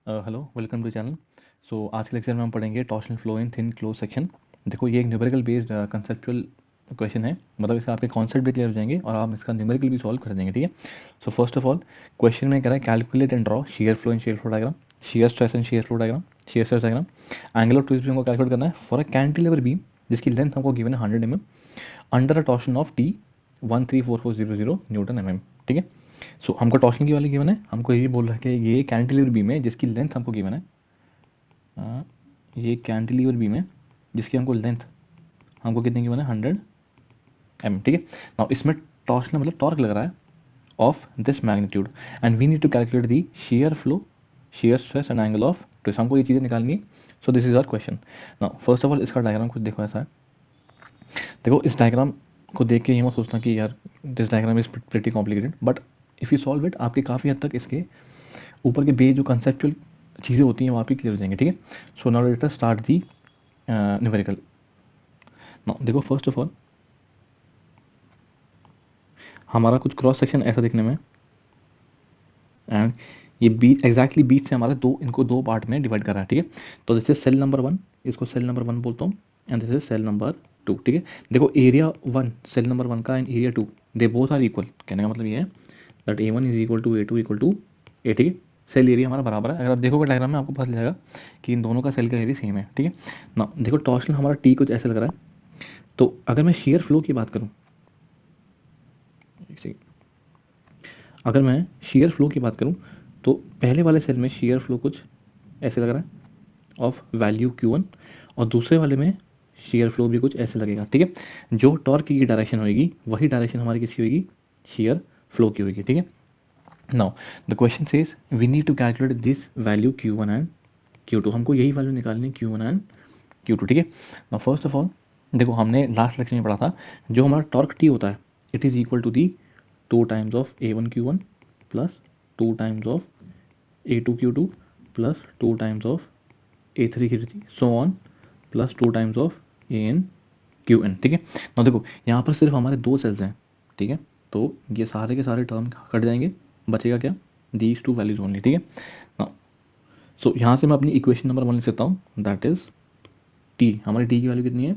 Hello, welcome to channel. So आज के lecture में हम पढ़ेंगे torsional flow in thin close section. देखो, ये एक न्यूमेरिकल बेस्ड कंसेप्चुअल क्वेश्चन है। मतलब इससे आपके कॉन्सेप्ट भी क्लियर हो जाएंगे और आप इसका न्यूमेरिकल भी सॉल्व कर देंगे। ठीक है। So first of all, question में कह रहा है calculate and draw share flow and share flow diagram, share stress and share flow diagram, share stress diagram. Angle of twist भी हमको कैलकुलेट करना है फॉर अ कैंटिलीवर बीम जिसकी length हमको गिवन है 100 mm under a torsion of T 134400 Newton mm। ठीक है। सो हमको टॉर्शन की वैल्यू गिवन है, हमको ये भी बोल रहा है कि ये कैंटिलीवर बीम है जिसकी लेंथ हमको गिवन है। ये कैंटिलीवर बीम है जिसकी हमको लेंथ हमको कितने की बना है 100 mm। ठीक है। नाउ इसमें टॉर्शन मतलब टॉर्क लग रहा है of this magnitude and we need to calculate the shear flow, shear stress and angle of twist. हमको ये चीज़ें निकालनी है। So this is our question. Now first of all इसका डायग्राम कुछ देखो ऐसा है। देखो, इस डायग्राम को देख के ये मत सोचना कि यार this diagram is pretty complicated, but if you solve it आपके काफ़ी हद तक इसके ऊपर के बेस जो कंसेप्चुअल चीज़ें होती हैं वो आपकी क्लियर हो जाएंगी। ठीक है। So now let us start the numerical. Now देखो, फर्स्ट ऑफ ऑल हमारा कुछ क्रॉस सेक्शन ऐसा दिखने में, एंड ये बीच एग्जैक्टली बीच से हमारे इनको दो पार्ट में डिवाइड कर रहा है। ठीक है। तो दिस इज सेल नंबर 1, इसको सेल नंबर 1 बोलता हूँ, and this is cell number 2। ठीक है। देखो, एरिया 1 सेल नंबर 1 का and area 2 they both are equal. कहने का मतलब ये है that A1 is equal to A2 equal to A। ठीक है। सेल एरिया हमारा बराबर है। अगर आप देखोगे डायग्राम में आपको पता चल जाएगा कि इन दोनों का सेल का एरिया सेम है। ठीक है ना। देखो, टॉर्शन हमारा टी कुछ ऐसे लग रहा है। तो अगर मैं शेयर फ्लो की बात करूं, अगर मैं शेयर फ्लो की बात करूं तो पहले वाले सेल में शेयर फ्लो कुछ ऐसे लग रहा है ऑफ वैल्यू Q1, और दूसरे वाले में शेयर फ्लो भी कुछ ऐसे लगेगा। ठीक है। जो टॉर्क की डायरेक्शन होगी वही डायरेक्शन हमारी किसी होगी, शेयर फ्लो की होगी। ठीक है। Now the question says we need to calculate this value Q1 and Q2। हमको यही वैल्यू निकालनी है Q1 एंड Q2। ठीक है। नाउ फर्स्ट ऑफ ऑल देखो, हमने लास्ट लेक्चर में पढ़ा था जो हमारा टॉर्क टी होता है it is equal to the 2 times of A1 Q1 plus 2 times of A2 Q2 plus 2 times of A3 Q3 so on plus 2 times of AN QN। ठीक है। ना देखो, यहाँ पर सिर्फ हमारे दो सेल्स हैं। ठीक है। तो ये सारे के सारे टर्म कट जाएंगे, बचेगा क्या, दीज टू वैल्यूज ओनली। ठीक है ना। सो यहाँ से मैं अपनी इक्वेशन नंबर 1 लिख सकता हूँ, दैट इज टी। हमारी टी की वैल्यू कितनी है,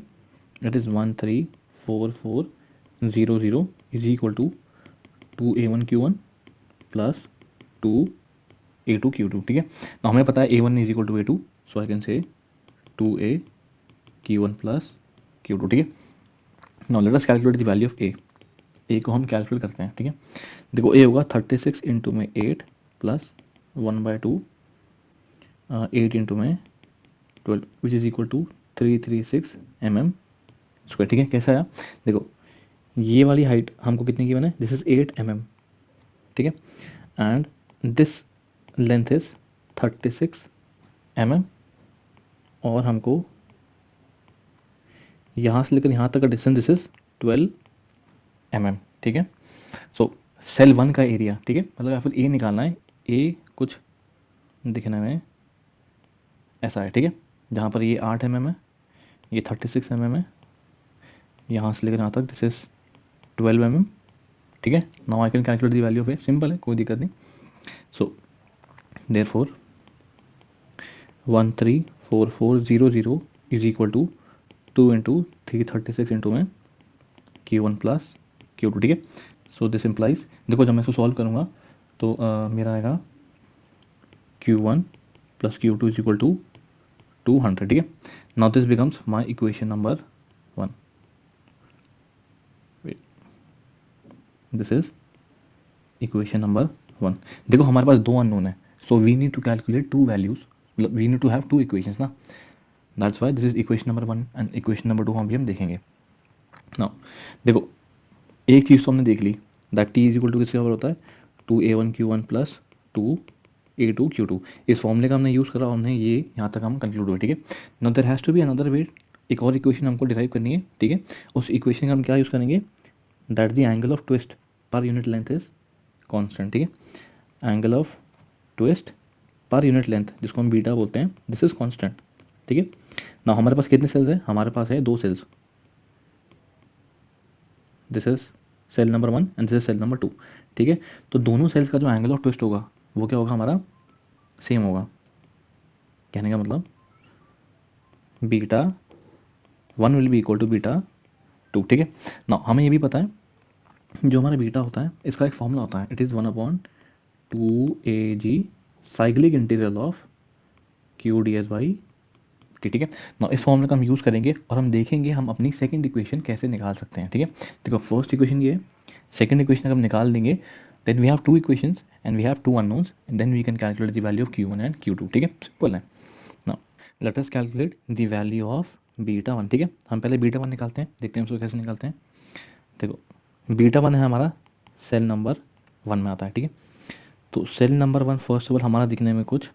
that is 134400 is equal to 2A1 Q1 plus 2A2 Q2। ठीक है। ना हमें पता है A1 is equal to A2, so I can say 2A Q1 plus Q2। ठीक है। Now let us calculate the value of a को हम कैलकुलेट करते हैं। ठीक है। देखो, ए होगा 36 इंटू में 8 प्लस 1/2 8 इंटू में 12 which is equal to 336 mm square. ठीक है। कैसा आया, देखो ये वाली हाइट हमको कितनी की बना है, दिस इज 8 mm। ठीक है। And this length is 36 mm, और हमको यहाँ से लेकर यहाँ तक का डिस्टेंस दिस इज 12 mm। ठीक है। सो सेल 1 का एरिया, ठीक है, मतलब फिर ए निकालना है। ए कुछ दिखने में ऐसा है। ठीक है। जहाँ पर ये 8 mm है, ये 36 mm है, यहाँ से लेकर यहाँ तक दिस इज 12 mm। ठीक है। Now I can calculate the value of A, simple है, कोई दिक्कत नहीं। So therefore 134400 is equal to 2 into 336 into में Q1 प्लस Q2। ठीक है। सो दिस इम्प्लाइज, देखो जब मैं इसको सॉल्व करूँगा तो मेरा आएगा Q1 plus Q2 is equal to 200। ठीक है। Now this becomes my equation number 1। This is equation number 1। देखो हमारे पास दो अननोन है, so we need to calculate two values, मतलब we need to have two equations ना, that's why this is equation number 1 and equation number 2 हम देखेंगे। Now देखो, एक चीज़ तो हमने देख ली that T is equal to किसके बराबर होता है, 2A1 Q1 plus 2A2 Q2। इस फॉर्मूले का हमने यूज़ करा, हमने ये यहाँ तक हम कंक्लूड हुए। ठीक है। Now there has to be another way, एक और इक्वेशन हमको डिराइव करनी है। ठीक है। उस इक्वेशन का हम क्या यूज़ करेंगे, that the angle of twist per unit length is constant. ठीक है। Angle of twist per unit length जिसको हम बीटा बोलते हैं, दिस इज कांस्टेंट। ठीक है। ना हमारे पास कितने सेल्स हैं, हमारे पास है दो cells, this is cell number 1 and this is cell number 2। ठीक है। तो दोनों सेल्स का जो एंगल ऑफ ट्विस्ट होगा वो क्या होगा, हमारा सेम होगा। कहने का मतलब beta 1 will be equal to beta 2, ठीक है ना। हमें ये भी पता है जो हमारा बीटा होता है इसका एक फॉर्मूला होता है, it is 1/2 AG cyclic integral of Q D S by T, ठीक है ना। इस फॉर्मूले का हम यूज़ करेंगे और हम देखेंगे हम अपनी सेकंड इक्वेशन कैसे निकाल सकते हैं, ठीक है। देखो फर्स्ट इक्वेशन ये है, सेकंड इक्वेशन अगर हम निकाल देंगे then we have two equations and we have two unknowns and then we can calculate the value of Q1 and Q2, ठीक है, सिंपल है। Now let us calculate the value of beta 1, ठीक है। हम पहले बीटा 1 निकालते हैं, देखते हैं उसको कैसे निकालते हैं। देखो बीटा 1 है हमारा सेल नंबर 1 में आता है, ठीक है। तो cell number 1 first of all हमारा दिखने में कुछ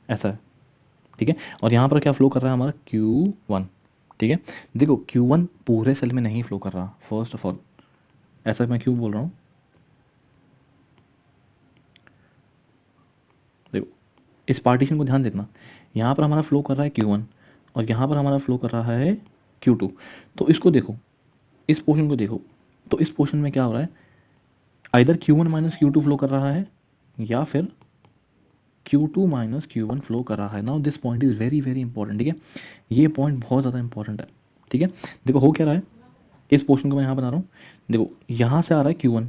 ऐसा है, ठीक है। और यहाँ पर क्या फ्लो कर रहा है हमारा Q1, ठीक है। देखो Q1 पूरे सेल में नहीं फ्लो कर रहा, फर्स्ट ऑफ ऑल ऐसा मैं क्यों बोल रहा हूँ, देखो इस पार्टीशन को ध्यान देखना, यहाँ पर हमारा फ्लो कर रहा है Q1 और यहाँ पर हमारा फ्लो कर रहा है Q2। तो इसको देखो, इस पोर्शन को देखो, तो इस पोर्शन में क्या हो रहा है, either Q1 minus Q2 flow कर रहा है या फिर Q2 माइनस Q1 फ्लो कर रहा है। Now this point is very very important, ठीक है। ये पॉइंट बहुत ज़्यादा इंपॉर्टेंट है, ठीक है। देखो हो क्या रहा है, इस पोर्शन को मैं यहाँ बना रहा हूँ, देखो यहाँ से आ रहा है Q1,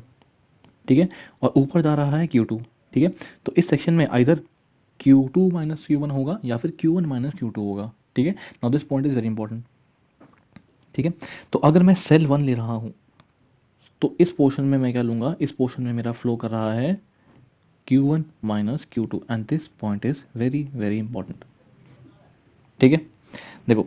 ठीक है, और ऊपर जा रहा है Q2, ठीक है। तो इस सेक्शन में आइदर Q2 माइनस Q1 होगा या फिर Q1 माइनस Q2 होगा, ठीक है। Now this point is very important, ठीक है। तो अगर मैं सेल 1 ले रहा हूँ तो इस पोर्शन में मैं क्या लूँगा, इस पोर्शन में मेरा फ्लो कर रहा है Q1 minus Q2 and this point is very very important, ठीक है। देखो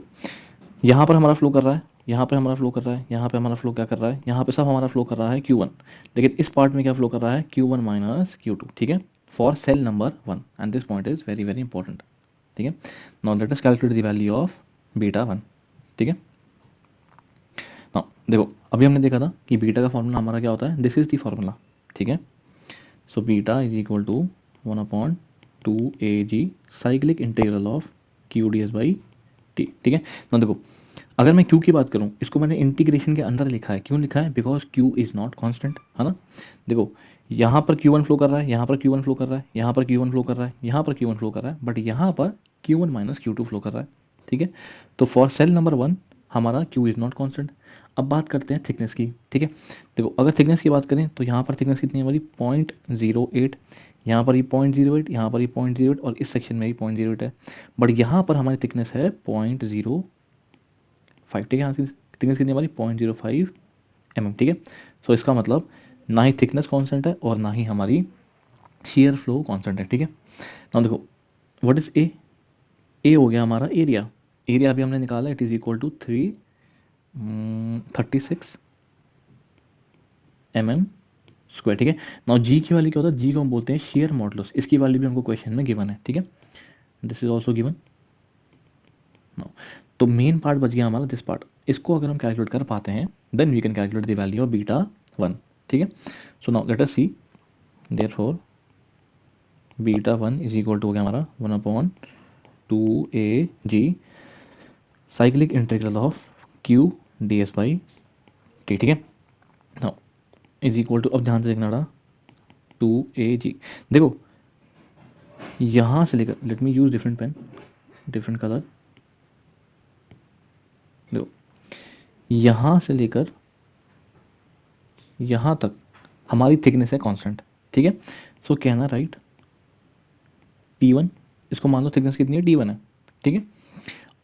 यहाँ पर हमारा फ्लो कर रहा है, यहाँ पे हमारा फ्लो कर रहा है, यहाँ पे हमारा फ्लो क्या कर रहा है, यहाँ पे सब हमारा फ्लो कर रहा है Q1, लेकिन इस पार्ट में क्या फ्लो कर रहा है Q1 माइनस Q2, ठीक है, for sale number 1 and this point is very very important, ठीक है। Now let us calculate the value of beta 1, ठीक है। नाउ देखो अभी हमने देखा था कि बीटा का फॉर्मूला हमारा क्या होता है, दिस इज द फॉर्मूला, ठीक है। So beta is equal to 1/2 AG cyclic integral of Q D S by T, ठीक है। ना देखो अगर मैं Q की बात करूं, इसको मैंने इंटीग्रेशन के अंदर लिखा है, क्यों लिखा है, because Q is not constant, है ना। देखो यहाँ पर Q1 फ्लो कर रहा है, यहाँ पर Q1 फ्लो कर रहा है, यहाँ पर Q1 फ्लो कर रहा है, यहाँ पर Q1 फ्लो कर रहा है, बट यहाँ पर Q1 माइनस Q2 फ्लो कर रहा है, ठीक है। तो फॉर सेल नंबर 1 हमारा Q इज नॉट कांस्टेंट। अब बात करते हैं थिकनेस की, ठीक है। देखो अगर थिकनेस की बात करें तो यहाँ पर थिकनेस कितनी है हमारी 0.08, यहाँ पर ये 0.08, यहाँ पर ये 0.08 और इस सेक्शन में भी 0.08 है, बट यहाँ पर हमारी थिकनेस है 0.05, ठीक है। यहाँ की थिकनेस कितनी हमारी 0.05 mm, ठीक है। सो इसका मतलब ना ही थिकनेस कांस्टेंट है और ना ही हमारी शेयर फ्लो कांस्टेंट है, ठीक है। नाउ देखो व्हाट इज ए, ए हो गया हमारा एरिया, एरिया अभी हमने निकाला, it is equal to 336 mm square, ठीक है। नाउ जी की वैल्यू क्या होता है, जी को हम बोलते हैं शेयर मॉडुलस, इसकी वैल्यू भी हमको क्वेश्चन में गिवन है, ठीक है, दिस इज ऑल्सो गिवन। तो मेन पार्ट बच गया हमारा दिस पार्ट, इसको अगर हम कैलकुलेट कर पाते हैं then we can calculate the value of beta 1, ठीक है। So now let us see, therefore beta 1 is equal to हो गया हमारा 1/2 AG cyclic integral of Q ds by T, ठीक है। नाउ इज इक्वल टू, अब ध्यान से देखना बेटा, 2AG, देखो यहाँ से लेकर, let me use different pen, different colour, देखो यहाँ से लेकर यहाँ तक हमारी थिकनेस है कांस्टेंट, ठीक है। सो कहना राइट T1, इसको मान लो थिकनेस कितनी है T1 है, ठीक है।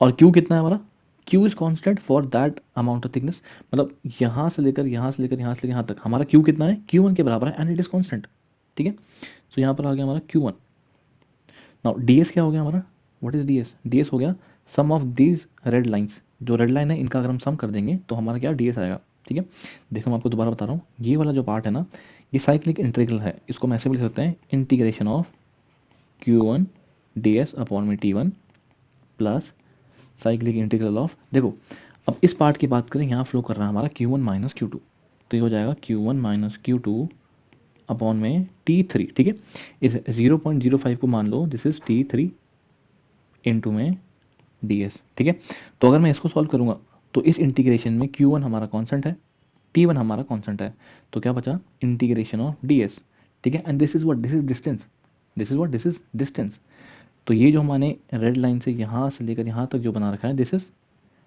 और Q कितना है हमारा, Q is constant for that amount of thickness, मतलब यहाँ से लेकर यहाँ से लेकर यहाँ से लेकर यहाँ तक हमारा Q कितना है, Q1 के बराबर है एंड इट इज कांस्टेंट, ठीक है। सो यहाँ पर आ गया हमारा Q1। नाउ ds क्या हो गया हमारा, व्हाट इज ds, ds हो गया सम ऑफ दीज रेड लाइंस, जो रेड लाइन है इनका अगर हम सम कर देंगे तो हमारा क्या ds आएगा, ठीक है। देखो मैं आपको दोबारा बता रहा हूँ, ये वाला जो पार्ट है ना ये साइक्लिक इंटीग्रल है, इसको हम ऐसे भी लिख सकते हैं, integration of Q1 ds upon में T1 plus cyclic integral of, देखो अब इस पार्ट की बात करें, यहाँ फ्लो कर रहा है हमारा Q1 माइनस Q2, तो ये हो जाएगा Q1 माइनस Q2 अपॉन में T3, ठीक है। इस 0.05 को मान लो दिस इज T3 इंटू में ds, ठीक है। तो अगर मैं इसको सॉल्व करूंगा तो इस इंटीग्रेशन में Q1 हमारा कांस्टेंट है, T1 हमारा कांस्टेंट है, तो क्या बचा इंटीग्रेशन ऑफ ds, ठीक है। And this is what, this is distance, this is what, this is distance. तो ये जो हमने रेड लाइन से यहाँ से लेकर यहाँ तक जो बना रखा है, this is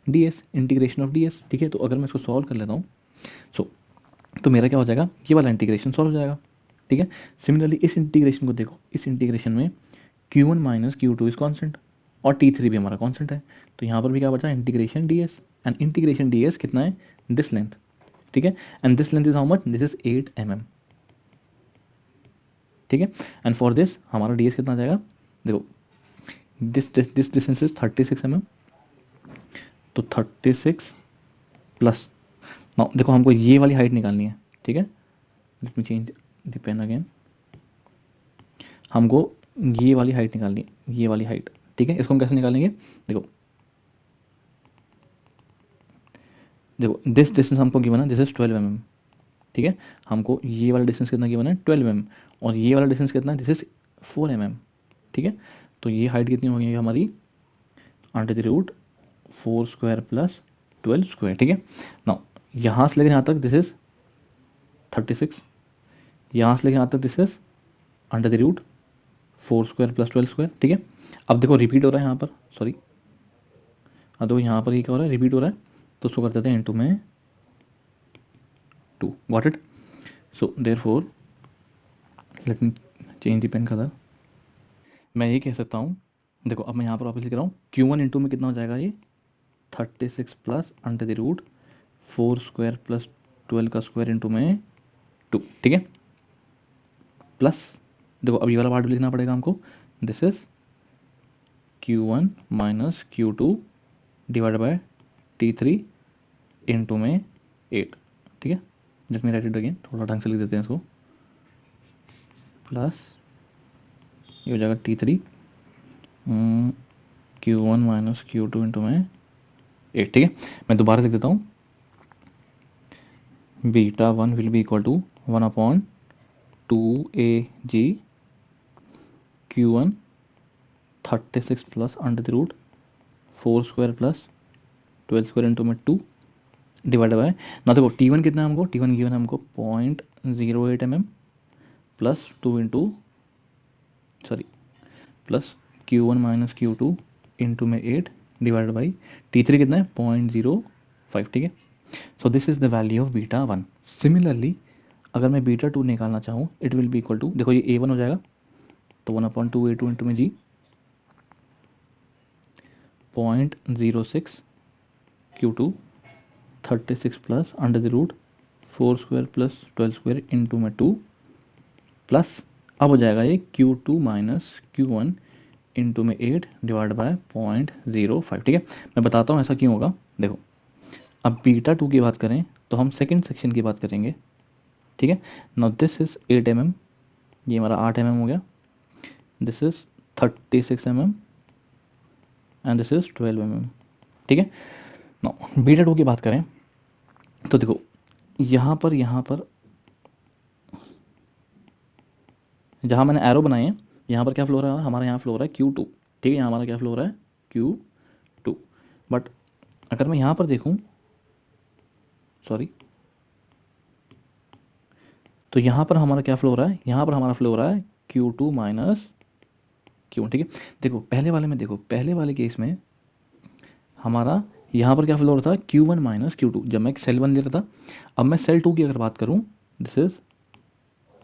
D S, integration of D S, ठीक है। तो अगर मैं इसको सॉल्व कर लेता हूँ, सो तो मेरा क्या हो जाएगा, ये वाला इंटीग्रेशन सॉल्व हो जाएगा, ठीक है। सिमिलरली इस इंटीग्रेशन को देखो, इस इंटीग्रेशन में Q1 minus Q2 is constant और T3 भी हमारा कॉन्स्टेंट है, तो यहाँ पर भी क्या बचा, integration D S, and integration D S कितना है, दिस लेंथ, ठीक है। And this length is how much, this is 8 mm, ठीक है। एंड फॉर दिस हमारा डी एस कितना आ जाएगा, देखो दिस डिस्टेंस इज 36 mm, तो 36 प्लस, नाउ देखो हमको ये वाली हाइट निकालनी है, ठीक है। Let me change the pen again, हमको ये वाली हाइट निकालनी है, ये वाली हाइट, ठीक है। इसको हम कैसे निकालेंगे, देखो देखो दिस डिस्टेंस हमको गिवन है, दिस इज 12 mm, ठीक है। हमको ये वाला डिस्टेंस कितना गिवन है, 12 mm, और ये वाला डिस्टेंस कितना है, दिस इज 4 mm, ठीक है। तो ये हाइट कितनी होगी हमारी, under the root 4 square plus 12 square, ठीक है। नाउ यहाँ से लेकर यहाँ तक दिस इज 36, यहाँ से लेकर यहाँ तक this is under the root 4 square plus 12 square, ठीक है। अब देखो रिपीट हो रहा है यहाँ पर, सॉरी, अब देखो यहाँ पर ये क्या हो रहा है, रिपीट हो रहा है, तो उसको कर देते हैं इनटू में 2, got it. So therefore let me change the pen colour, मैं ये कह सकता हूँ, देखो अब मैं यहाँ पर वापस लिख रहा हूँ, Q1 इंटू में कितना हो जाएगा, ये 36 plus under the root 4 square plus 12 का स्क्वायर इंटू में 2, ठीक है। प्लस देखो अब ये वाला पार्ट भी लिखना पड़ेगा हमको, this is Q1 minus Q2 divide bye T3 into में 8, ठीक है। Let me right it again, थोड़ा ढंग से लिख देते हैं इसको, प्लस ये हो जाएगा T3 Q1 minus Q2 into में 8, ठीक है। मैं दोबारा लिख देता हूँ, beta 1 will be equal to 1/2AG Q1 36 plus under the root 4 square plus 12 square into में 2 डिवाइड बाय, ना देखो T1 कितना है हमको, T1 गिवन है हमको 0.08 mm plus 2 into sorry plus Q1 minus Q2 into में 8 डिवाइड बाई T3 कितना है 0.05, ठीक है। So this is the value of beta 1। Similarly अगर मैं बीटा 2 निकालना चाहूँ, it will be equal to, देखो ये A1 हो जाएगा, तो 1/2A2 इंटू में G 0.06 Q2 36 plus under the root 4 square plus 12 square into में 2 प्लस, अब हो जाएगा ये Q2 माइनस Q1 इंटू में 8 डिवाइड बाय 0.05, ठीक है। मैं बताता हूँ ऐसा क्यों होगा, देखो अब बीटा 2 की बात करें तो हम सेकंड सेक्शन की बात करेंगे, ठीक है। नाउ दिस इज 8 mm, ये हमारा 8 mm हो गया, this is 36 mm and this is 12 mm, ठीक है। नाउ बीटा 2 की बात करें तो देखो यहाँ पर जहाँ मैंने एरो बनाए हैं, यहाँ पर क्या फ्लो हो रहा है, हमारा यहाँ फ्लो हो रहा है Q2, ठीक है। यहाँ हमारा क्या फ्लो हो रहा है, Q2, बट अगर मैं यहाँ पर देखूँ, सॉरी, तो यहाँ पर हमारा क्या फ्लो हो रहा है, यहाँ पर हमारा फ्लो हो रहा है Q2 माइनस Q1, ठीक है। देखो पहले वाले में, देखो पहले वाले केस में हमारा यहाँ पर क्या फ्लो हो रहा था, Q1 माइनस Q2, जब मैं सेल 1 ले रहा था। अब मैं सेल 2 की अगर बात करूँ, दिस इज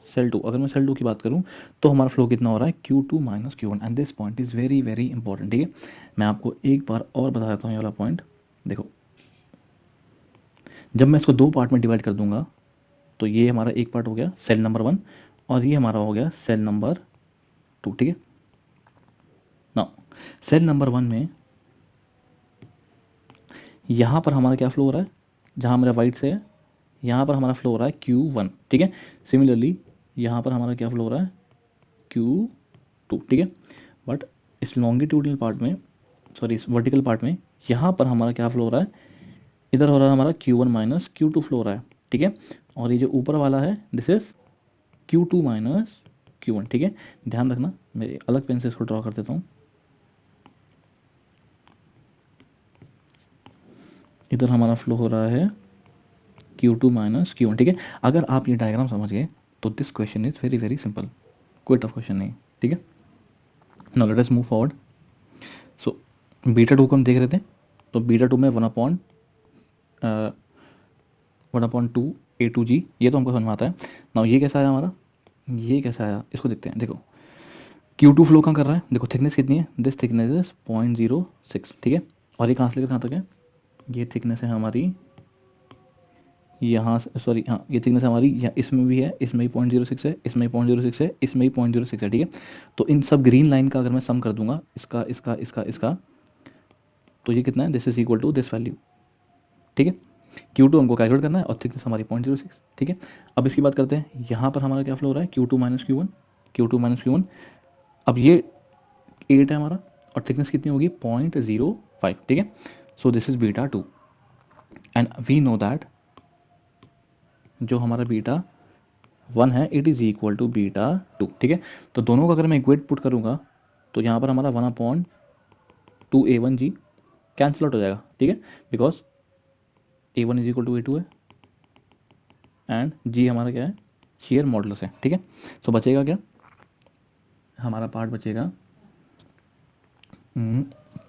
सेल 2, अगर मैं सेल 2 की बात करूँ तो हमारा फ्लो कितना हो रहा है, Q2 minus Q1, and this point is very very important, ठीक है। मैं आपको एक बार और बता देता हूँ ये वाला पॉइंट, देखो जब मैं इसको 2 पार्ट में डिवाइड कर दूंगा, तो ये हमारा एक पार्ट हो गया सेल नंबर 1 और ये हमारा हो गया सेल नंबर 2, ठीक है। नाउ सेल नंबर 1 में यहाँ पर हमारा क्या फ्लो हो रहा है, जहाँ मेरा वाइट से है, यहाँ पर हमारा फ्लो हो रहा है Q1, ठीक है। सिमिलरली यहाँ पर हमारा क्या फ्लो हो रहा है, Q2, ठीक है। बट इस लॉन्गिट्यूडनल पार्ट में, सॉरी इस वर्टिकल पार्ट में, यहाँ पर हमारा क्या फ्लो हो रहा है, इधर हो रहा है हमारा Q1 माइनस Q2 फ्लो हो रहा है, ठीक है। और ये जो ऊपर वाला है, this is Q2 minus Q1, ठीक है। ध्यान रखना, मैं अलग पेन से इसको ड्रॉ कर देता हूँ, इधर हमारा फ्लो हो रहा है Q2 माइनस Q1, ठीक है। अगर आप ये डायग्राम समझ गए तो this question is very very simple, कोई टफ क्वेश्चन नहीं, ठीक है। Now let us move forward. So beta two को हम देख रहे थे, तो बीटा टू में 1/2 A2G, ये तो हमको समझ में आता है। नाउ ये कैसा आया हमारा, ये कैसा आया, इसको देखते हैं। देखो Q2 फ्लो कहाँ कर रहा है, देखो थिकनेस कितनी है, दिस थिकनेस इज 0.06, ठीक है। और ये कहाँ से लेकर कहाँ तक है, ये थिकनेस है हमारी यहाँ से, सॉरी हाँ, ये थिकनेस हमारी यहाँ इसमें भी है, इसमें भी 0.06 है, इसमें भी 0.06 है, इसमें भी 0.06 है, ठीक है। तो इन सब ग्रीन लाइन का अगर मैं सम कर दूंगा, इसका इसका इसका इसका, तो ये कितना है, this is equal to this value, ठीक है। Q2 हमको कैलकुलेट करना है और थिकनेस हमारी 0.06, ठीक है। अब इसकी बात करते हैं, यहाँ पर हमारा क्या फ्लो हो रहा है, Q2 minus Q1, Q2 minus Q1। अब ये 8 है हमारा और थिकनेस कितनी होगी, 0.05, ठीक है। So this is beta two and we know that जो हमारा बीटा 1 है it is equal to beta 2, ठीक है। तो दोनों का अगर मैं इक्वेट पुट करूँगा तो यहाँ पर हमारा 1/2A1G कैंसिल आउट हो जाएगा, ठीक है, because A1 is equal to A2 है एंड G हमारा क्या है, शेयर मॉडुलस है, ठीक है। तो बचेगा क्या, हमारा पार्ट बचेगा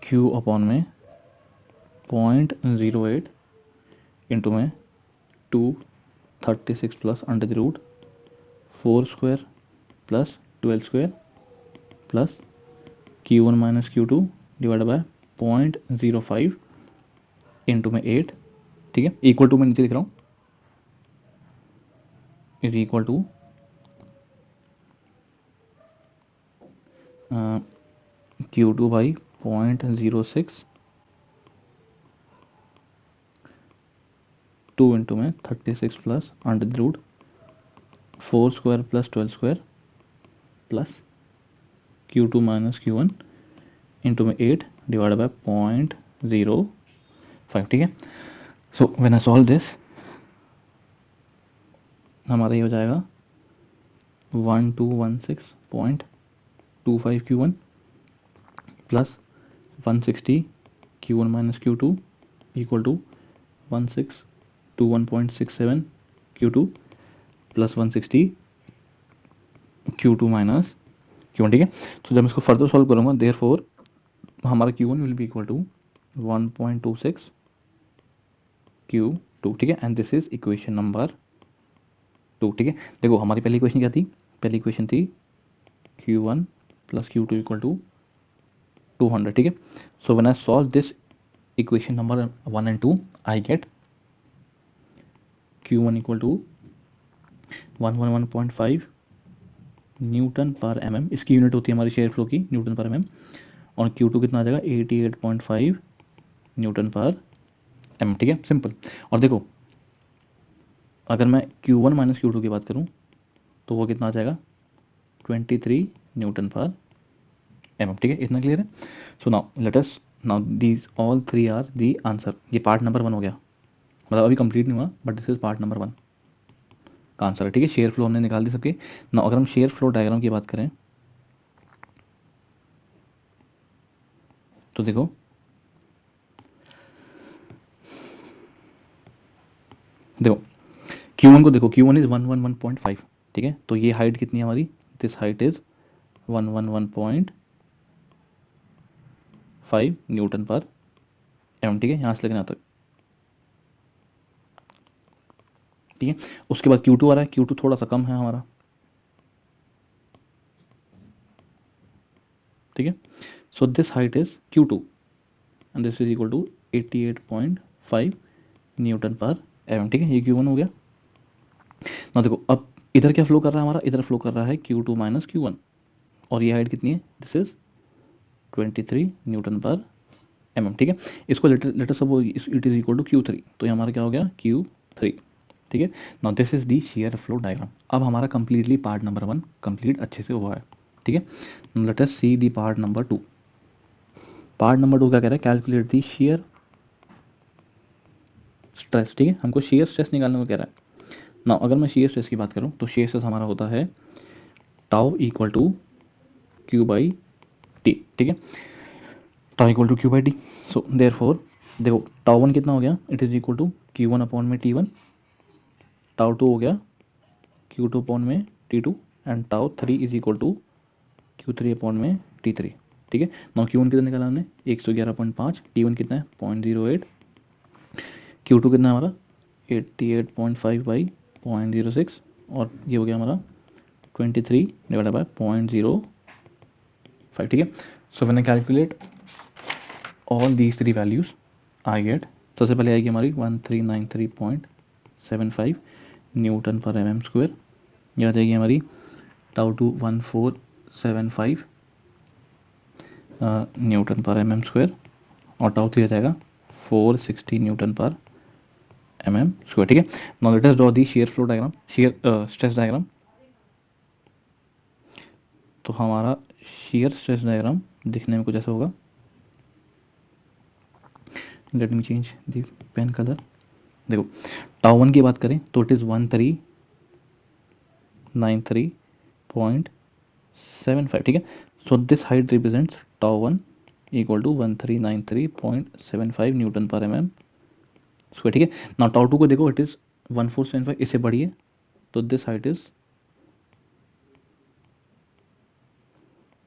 Q अपॉन में 0.08 इंटू में 236 plus under the root 4 square plus 12 square plus Q1 minus Q2 divide by 0.05 into में 8, ठीक है, इक्वल टू में नीचे लिख रहा हूँ, is equal to Q2 by 0.06 2 into में 36 plus under the root 4 square plus 12 square plus Q2 minus Q1 into में 8 डिवाइड बाय 0.05, ठीक है। So when I solve this, हमारा ये हो जाएगा 1216.25 Q1 plus 160 Q1 minus Q2 equal to 1621.67 Q2 plus 160 Q2 minus Q1, ठीक है। तो जब मैं इसको फर्दर सॉल्व करूँगा, देयरफॉर हमारा Q1 will be equal to 1.26 Q2, ठीक है, and this is equation number 2, ठीक है। देखो हमारी पहली इक्वेशन क्या थी, पहली इक्वेशन थी Q1 plus Q2 equal to 200, ठीक है। So when I solve this equation number 1 and 2, I get Q1 equal to 111.5 newton पर mm, इसकी यूनिट होती है हमारी शेयर फ्लो की, न्यूटन पर mm, और Q2 कितना आ जाएगा 88.5 न्यूटन पर m, ठीक है, सिंपल। और देखो अगर मैं Q1 माइनस Q2 की बात करूं तो वो कितना आ जाएगा 23 न्यूटन पर mm, ठीक है, इतना क्लियर है। So now let us, now these all three are the answer. ये पार्ट नंबर 1 हो गया, मतलब अभी कंप्लीट नहीं हुआ but this is part number 1 का आंसर है, ठीक है। शेयर फ्लो हमने निकाल दी सबके। नाउ अगर हम शेयर फ्लो डायग्राम की बात करें तो देखो Q1 को देखो, Q1 इज 111.5, ठीक है। तो ये हाइट कितनी है हमारी, this height is 111.5 newton per M, ठीक है, यहाँ से लेकर यहाँ तक, ठीक है। उसके बाद Q2 आ रहा है, Q2 थोड़ा सा कम है हमारा, ठीक है। So this height is Q2 and this is equal to 88.5 newton per M, ठीक है। ये Q1 हो गया। ना देखो अब इधर क्या फ्लो कर रहा है हमारा, इधर फ्लो कर रहा है Q2 माइनस Q1, और ये हाइट कितनी है, दिस इज 23 न्यूटन पर mm, ठीक है। इसको लेटर सब it is equal to Q3, तो ये हमारा क्या हो गया Q3, ठीक है। Now this is the shear flow diagram. अब हमारा कंप्लीटली पार्ट नंबर 1 कंप्लीट अच्छे से हुआ है, ठीक है। Let us see the part number 2। Part number 2 क्या कह रहा है, कैलकुलेट दी शेयर स्ट्रेस, ठीक है, हमको शेयर स्ट्रेस निकालने को कह रहा है। नाउ अगर मैं शेयर स्ट्रेस की बात करूं तो शेयर स्ट्रेस हमारा होता है tau equal to Q by T, ठीक है, tau equal to Q by T. So therefore देखो टाउ 1 कितना हो गया, it is equal to Q1 upon में T1, टाउ 2 हो गया Q2 अपॉन में T2 and tau 3 is equal to Q3 upon में T3, ठीक है। नाउ Q1 कितना निकाला हमने 111.5, T1 कितना है 0.08, Q2 कितना है हमारा 88.5 बाई 0.06 और ये हो गया हमारा 23 डिवाइडेड बाय 0.05, ठीक है। So when I calculate all these three values I get, सबसे पहले आएगी हमारी 1393.75 न्यूटन पर mm स्क्वायर, ये आ जाएगी हमारी टाउ2 1475 न्यूटन पर mm स्क्वायर और टाउ3 आ जाएगा 460 न्यूटन पर mm स्क्वायर, ठीक है। Now let us draw the shear flow diagram, share stress diagram. तो हमारा शेयर स्ट्रेस डायग्राम दिखने में कुछ ऐसा होगा। Let me change the pen colour. देखो टाउ1 की बात करें तो इट इज 1393.75, ठीक है। सो दिस हाइट रिप्रेजेंट्स टाउ1 इक्वल टू 1393.75 न्यूटन पर mm स्क्वायर, ठीक है। नाउ टाउ2 को देखो इट इज 1475, इससे बड़ी है, तो दिस हाइट इज,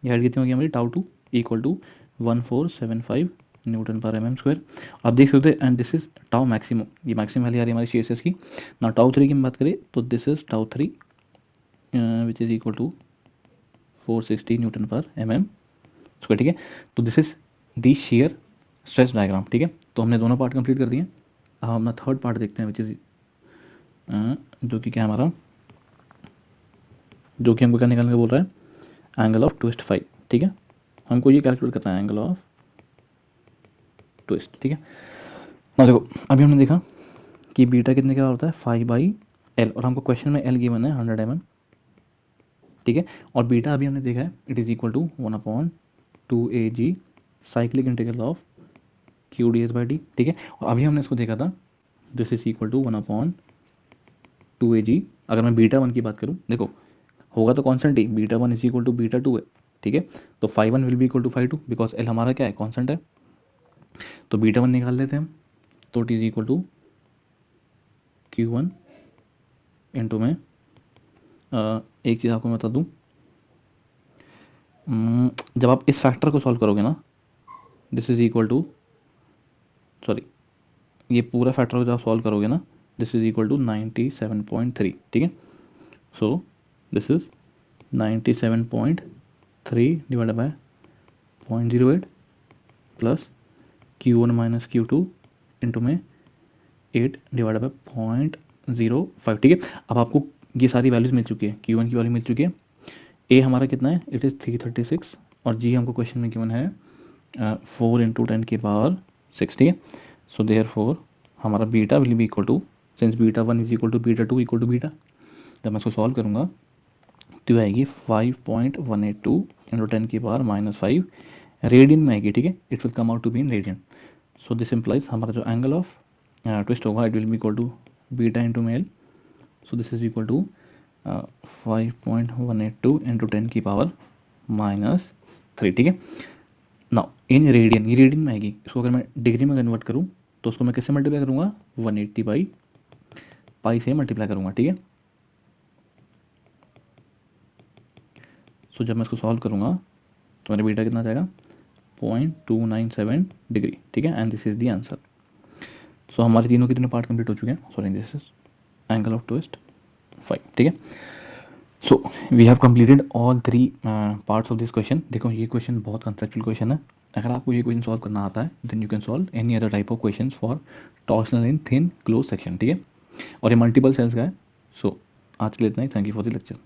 ये हाइट कितनी होगी हमारी टाउ2 इक्वल टू 1475 न्यूटन पर mm स्क्वायर। आप देख सकते हैं and this is tau maximum, ये मैक्सिमम वैल्यू आ रही है हमारी CSS की। ना टाउ3 की बात करें तो दिस इज टाउ3 which is equal to 460 newton पर mm स्क्वायर, ठीक है। तो this is the shear stress diagram, ठीक है। तो हमने दोनों पार्ट कंप्लीट कर दिए। अब हम अपना थर्ड पार्ट देखते हैं विच इज जो कि क्या हमारा, जो कि हमको क्या निकालने को बोल रहा है, एंगल ऑफ ट्विस्ट 5, ठीक है। हमको ये कैलकुलेट करना है एंगल ऑफ ट्विस्ट, ठीक है। ना देखो अभी हमने देखा कि बीटा कितने का होता है 5/L और हमको क्वेश्चन में L गिवन है 100 mm, ठीक है। और बीटा अभी हमने देखा है it is equal to 1/2AG cyclic integral of QdS/d, ठीक है। और अभी हमने इसको देखा था this is equal to 1/2AG। अगर मैं बीटा1 की बात करूँ, देखो होगा तो कॉन्स्टेंट ही, बीटा1 इज इक्वल टू बीटा2 है, ठीक है। तो 5/1 will be equal to 5/2 because L हमारा क्या है कॉन्स्टेंट है। तो बीटा1 निकाल लेते हैं हम, तो it is equal to Q1 into में एक चीज़ आपको मैं बता दूँ, जब आप इस फैक्टर को सॉल्व करोगे ना, this is equal to, sorry ये पूरा फैक्टर को जब आप सॉल्व करोगे ना, दिस इज इक्वल टू 97.3, ठीक है। So this is 97.3 divided by 0.08 plus Q1 minus Q2 into में 8 डिवाइडेड बाय 0.05, ठीक है। अब आपको ये सारी वैल्यूज मिल चुकी है, Q1 की वैल्यू मिल चुकी है, A हमारा कितना है इट इज़ 336 और G हमको क्वेश्चन में गिवन है 4 × 10⁻6, ठीक है। सो देयरफॉर हमारा beta will be equal to, since बीटा1 इज इक्वल टू बीटा2 इक्वल टू बीटा, जब मैं इसको सॉल्व करूँगा तो आएगी 5.182 × 10⁻⁻5 रेडियन में आएगी, ठीक है। It will come out to be in radian. So this implies हमारा जो एंगल ऑफ ट्विस्ट होगा it will be equal to beta into में L। So this is equal to 5.182 × 10⁻⁻3, ठीक है। नाउ इन रेडियन, ये रेडियन में आएगी, इसको अगर मैं डिग्री में कन्वर्ट करूँ तो उसको मैं किससे मल्टीप्लाई करूँगा 180/π से मल्टीप्लाई करूँगा, ठीक है। सो जब मैं इसको सॉल्व करूँगा तो मेरा बीटा कितना आ जाएगा 0.297 डिग्री, ठीक है। And this is the answer. So हमारे तीनों के तीनों पार्ट कंप्लीट हो चुके हैं। Sorry this is angle of twist 5, ठीक है। So we have completed all 3 parts of this question. देखो ये क्वेश्चन बहुत कंसेप्चुअल क्वेश्चन है। अगर आपको ये क्वेश्चन सॉल्व करना आता है then you can solve any other type of question for torsional in thin close section, ठीक है। और ये मल्टीपल सेल्स का है। सो आज के लिए इतना ही। Thank you for the lecture.